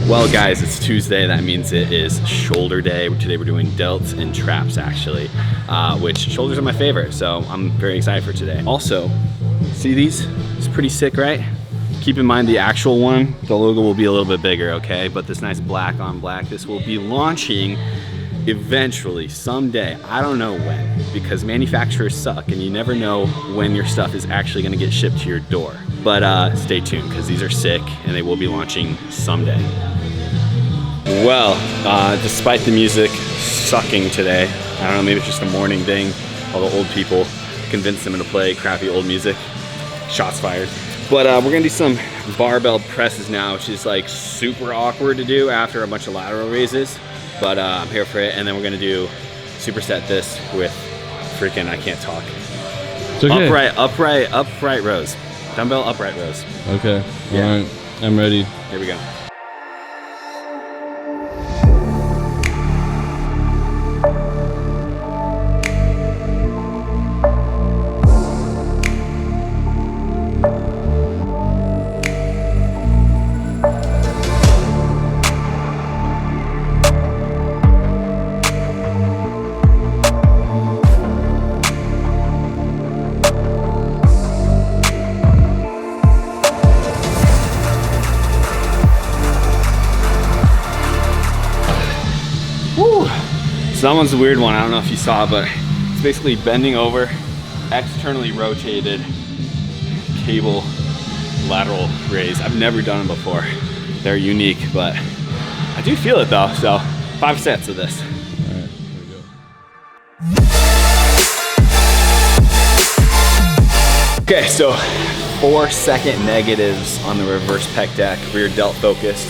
Well guys, it's Tuesday. That means it is shoulder day. Today we're doing delts and traps actually, which shoulders are my favorite, so I'm very excited for today. Also, see these? It's pretty sick, right? Keep in mind the actual one, the logo will be a little bit bigger, okay? But this nice black on black, this will be launching eventually, someday. I don't know when, because manufacturers suck and you never know when your stuff is actually gonna get shipped to your door. But stay tuned, because these are sick and they will be launching someday. Well, despite the music sucking today, I don't know, maybe it's just a morning thing. All the old people convinced them to play crappy old music. Shots fired. But we're gonna do some barbell presses now, which is like super awkward to do after a bunch of lateral raises. But I'm here for it, and then we're gonna do superset this with freaking, I can't talk. It's okay. Upright rows. Dumbbell upright rows. Okay, Yeah. all right, I'm ready. Here we go. So that one's a weird one. I don't know if you saw, but it's basically bending over, externally rotated cable lateral raise. I've never done them before. They're unique, but I do feel it though. So 5 sets of this. All right, here we go. Okay, so 4-second negatives on the reverse pec deck, rear delt focused.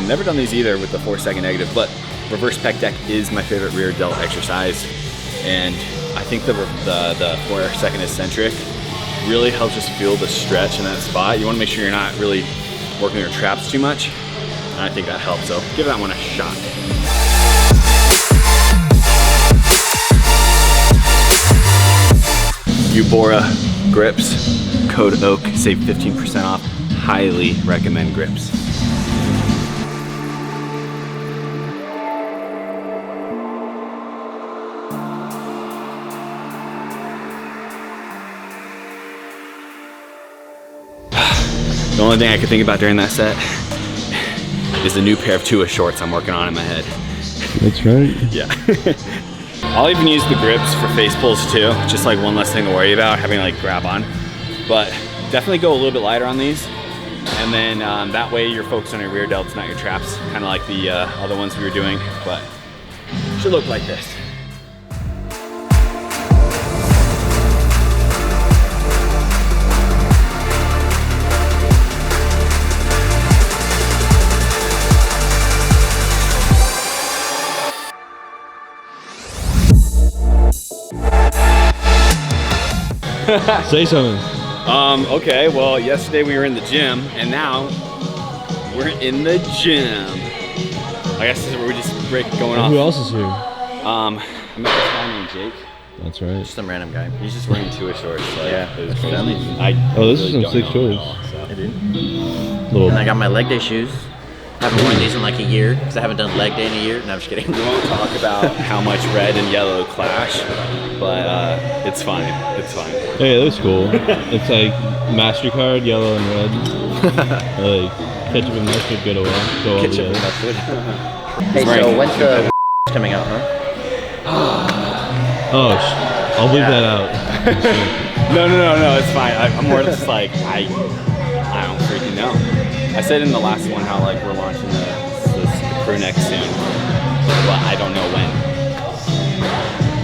Never done these either with the 4-second negative, but reverse pec deck is my favorite rear delt exercise, and I think the 4-second eccentric really helps just feel the stretch in that spot. You want to make sure you're not really working your traps too much, and I think that helps. So give that one a shot. Ubora grips, code OAK, save 15% off. Highly recommend grips. The only thing I could think about during that set is the new pair of Tua shorts I'm working on in my head. That's right. Yeah. I'll even use the grips for face pulls too, just like one less thing to worry about, having to like grab on. But definitely go a little bit lighter on these. And then that way you're focused on your rear delts, not your traps, kind of like the other ones we were doing, but it should look like this. Say something. Okay, well, yesterday we were in the gym, and now we're in the gym. I guess this is where we just break going off. Who else is here? I met this guy named Jake. That's right. Just some random guy. He's just wearing Tua shorts. Like, Yeah. it was crazy. Oh, this is some sick shorts. I did. Little. And I got my leg day shoes. Haven't worn these in like a year because I haven't done leg day in a year. No, I'm just kidding. We won't talk about how much red and yellow clash, but it's fine. It's fine. Hey, that's cool. It's like MasterCard, yellow and red. Like ketchup and mustard go away. Go all Ketchup and together. mustard. Hey, so when's the coming out, huh? Oh, I'll leave that out. No, it's fine. I'm more just like, I don't freaking know. I said in the last one how like we're launching the crew neck soon, but I don't know when.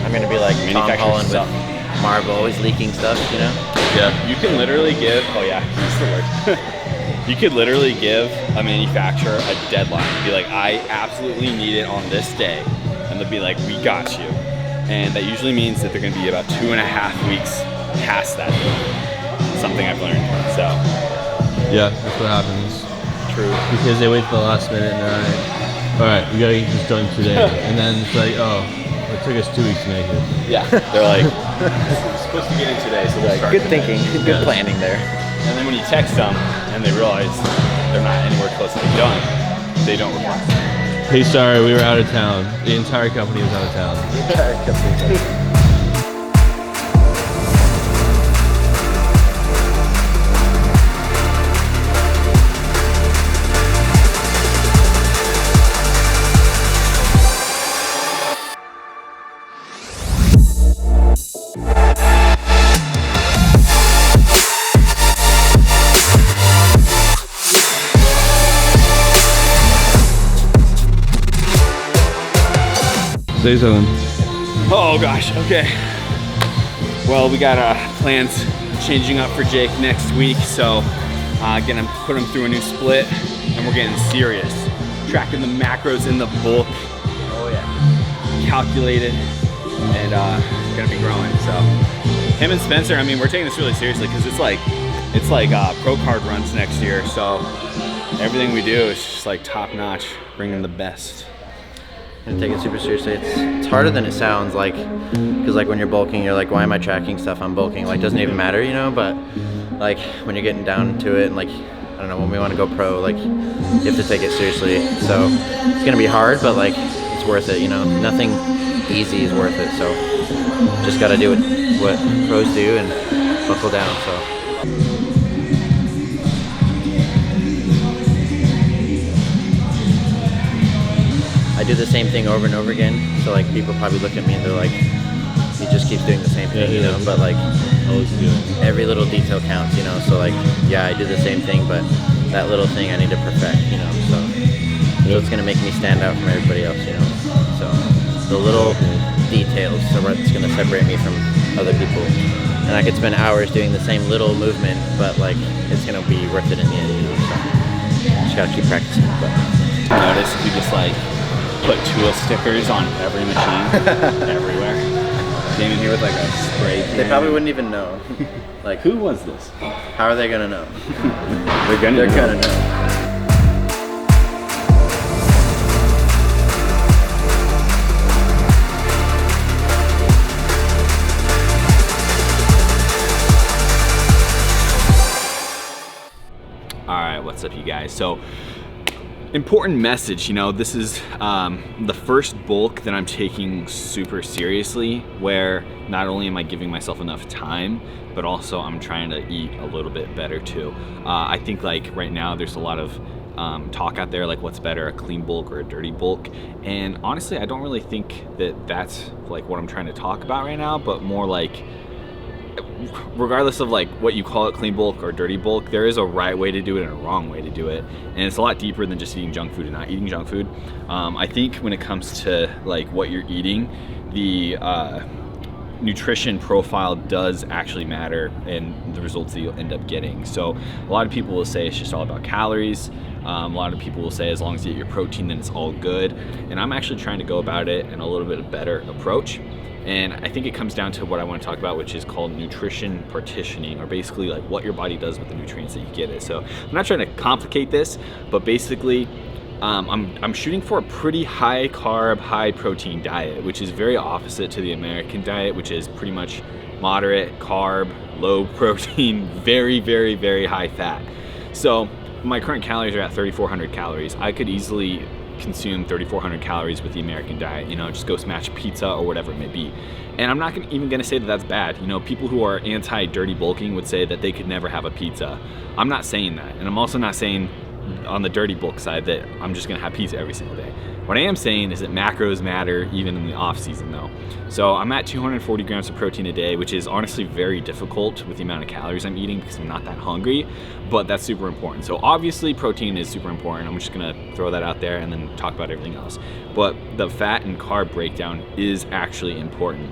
I'm gonna be like Tom Manufacturer Holland stuff. with Marvel, always leaking stuff, you know? Yeah. You can literally give, oh yeah, that's the word. You could literally give a manufacturer a deadline. Be like, I absolutely need it on this day. And they'll be like, we got you. And that usually means that they're gonna be about 2.5 weeks past that. Something I've learned, so. Yeah, that's what happens. True. Because they wait for the last minute and they're like, all right, we gotta get this done today. And then it's like, oh, it took us 2 weeks to make it. Yeah, they're like, we're supposed to get in today, so we'll start Good today. thinking, good planning there. And then when you text them and they realize they're not anywhere close to done, they don't request. Hey, sorry, we were out of town. The entire company was out of town. Say something. Oh gosh, okay. Well, we got plans changing up for Jake next week, so gonna put him through a new split, and we're getting serious. Tracking the macros in the bulk. Oh yeah. Calculated, and gonna be growing. So him and Spencer, I mean, we're taking this really seriously because it's like pro card runs next year. So everything we do is just like top notch, bringing the best. And take it super seriously. It's harder than it sounds, like, because like when you're bulking, you're like, why am I tracking stuff I'm bulking? Like, doesn't even matter, you know. But like when you're getting down to it, and like, I don't know, when we want to go pro, like, you have to take it seriously. So it's gonna be hard, but like, it's worth it, you know. Nothing easy is worth it. So just gotta do what pros do and buckle down. So. I do the same thing over and over again, so like people probably look at me and they're like, he just keeps doing the same thing, you know, but like every little detail counts, you know, so like, yeah, I do the same thing, but that little thing I need to perfect, you know, so it's gonna make me stand out from everybody else, you know, so the little details are what's gonna separate me from other people, and I could spend hours doing the same little movement, but like, it's gonna be worth it in the end, you know, so just gotta keep practicing. But notice if you just like put tool stickers on every machine everywhere. Came in here with like a spray can. They probably wouldn't even know. Like, who was this? How are they gonna know? They're gonna know. All right, what's up, you guys? So, important message, you know, this is the first bulk that I'm taking super seriously, where not only am I giving myself enough time, but also I'm trying to eat a little bit better too. I think like right now there's a lot of talk out there, like what's better, a clean bulk or a dirty bulk, and honestly I don't really think that that's like what I'm trying to talk about right now, but more like, regardless of like what you call it, clean bulk or dirty bulk, there is a right way to do it and a wrong way to do it, and it's a lot deeper than just eating junk food and not eating junk food. I think when it comes to like what you're eating, the nutrition profile does actually matter and the results that you'll end up getting. So a lot of people will say it's just all about calories. A lot of people will say as long as you get your protein then it's all good, and I'm actually trying to go about it in a little bit better approach. And I think it comes down to what I want to talk about, which is called nutrition partitioning, or basically like what your body does with the nutrients that you get it. So I'm not trying to complicate this, but basically I'm shooting for a pretty high carb, high protein diet, which is very opposite to the American diet, which is pretty much moderate carb, low protein, very, very, very high fat. So my current calories are at 3,400 calories. I could easily consume 3,400 calories with the American diet, you know, just go smash pizza or whatever it may be. And I'm not even gonna say that that's bad. You know, people who are anti-dirty bulking would say that they could never have a pizza. I'm not saying that, and I'm also not saying on the dirty bulk side that I'm just gonna have pizza every single day. What I am saying is that macros matter even in the off season though. So I'm at 240 grams of protein a day, which is honestly very difficult with the amount of calories I'm eating because I'm not that hungry, but that's super important. So obviously protein is super important. I'm just gonna throw that out there and then talk about everything else. But the fat and carb breakdown is actually important.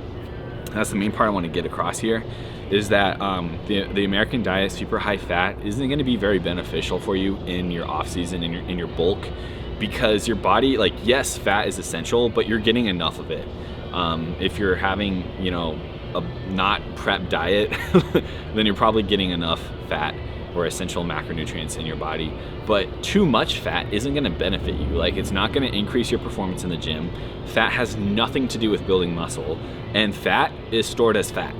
That's the main part I want to get across here, is that the American diet, super high fat, isn't going to be very beneficial for you in your off season, in your bulk, because your body, like, yes, fat is essential, but you're getting enough of it. If you're having, you know, a not prep diet, then you're probably getting enough fat or essential macronutrients in your body. But too much fat isn't going to benefit you. Like, it's not going to increase your performance in the gym. Fat has nothing to do with building muscle, and fat is stored as fat.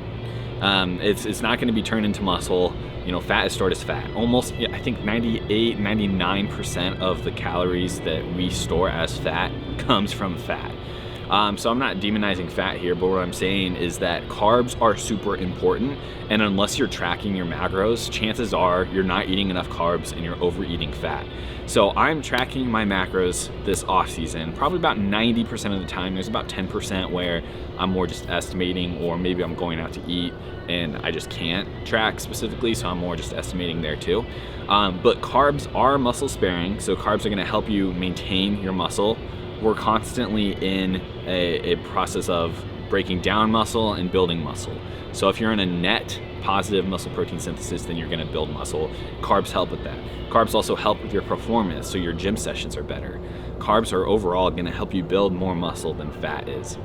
It's not going to be turned into muscle. You know, fat is stored as fat. Almost, I think 99% of the calories that we store as fat comes from fat. So I'm not demonizing fat here, but what I'm saying is that carbs are super important, and unless you're tracking your macros, chances are you're not eating enough carbs and you're overeating fat. So I'm tracking my macros this off season, probably about 90% of the time. There's about 10% where I'm more just estimating, or maybe I'm going out to eat and I just can't track specifically, so I'm more just estimating there too. But carbs are muscle sparing, so carbs are gonna help you maintain your muscle. We're constantly in a process of breaking down muscle and building muscle. So if you're in a net positive muscle protein synthesis, then you're gonna build muscle. Carbs help with that. Carbs also help with your performance, so your gym sessions are better. Carbs are overall gonna help you build more muscle than fat is.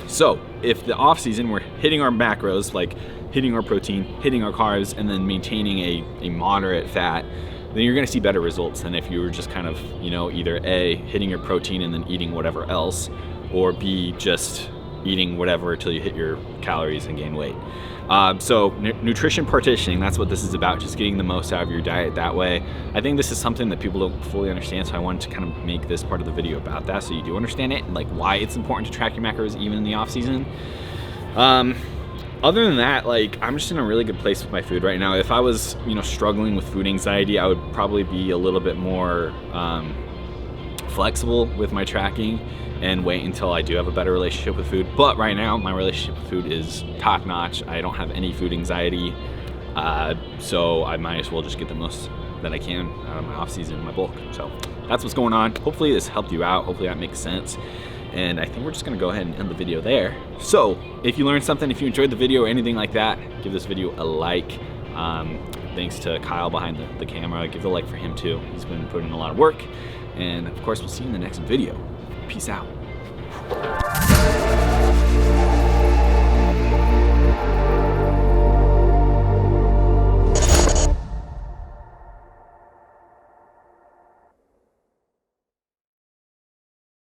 So if the off season we're hitting our macros, like hitting our protein, hitting our carbs, and then maintaining a moderate fat, then you're gonna see better results than if you were just kind of, you know, either A, hitting your protein and then eating whatever else, or B, just eating whatever until you hit your calories and gain weight. So nutrition partitioning, that's what this is about, just getting the most out of your diet that way. I think this is something that people don't fully understand, so I wanted to kind of make this part of the video about that so you do understand it, and like why it's important to track your macros even in the off season. Other than that, like, I'm just in a really good place with my food right now. If I was, you know, struggling with food anxiety, I would probably be a little bit more flexible with my tracking and wait until I do have a better relationship with food. But right now, my relationship with food is top notch. I don't have any food anxiety, so I might as well just get the most that I can out of my off season, my bulk. So that's what's going on. Hopefully this helped you out. Hopefully that makes sense. And I think we're just gonna go ahead and end the video there. So if you learned something, if you enjoyed the video or anything like that, give this video a like. Thanks to Kyle behind the camera. Give the like for him too. He's been putting in a lot of work. And of course, we'll see you in the next video. Peace out.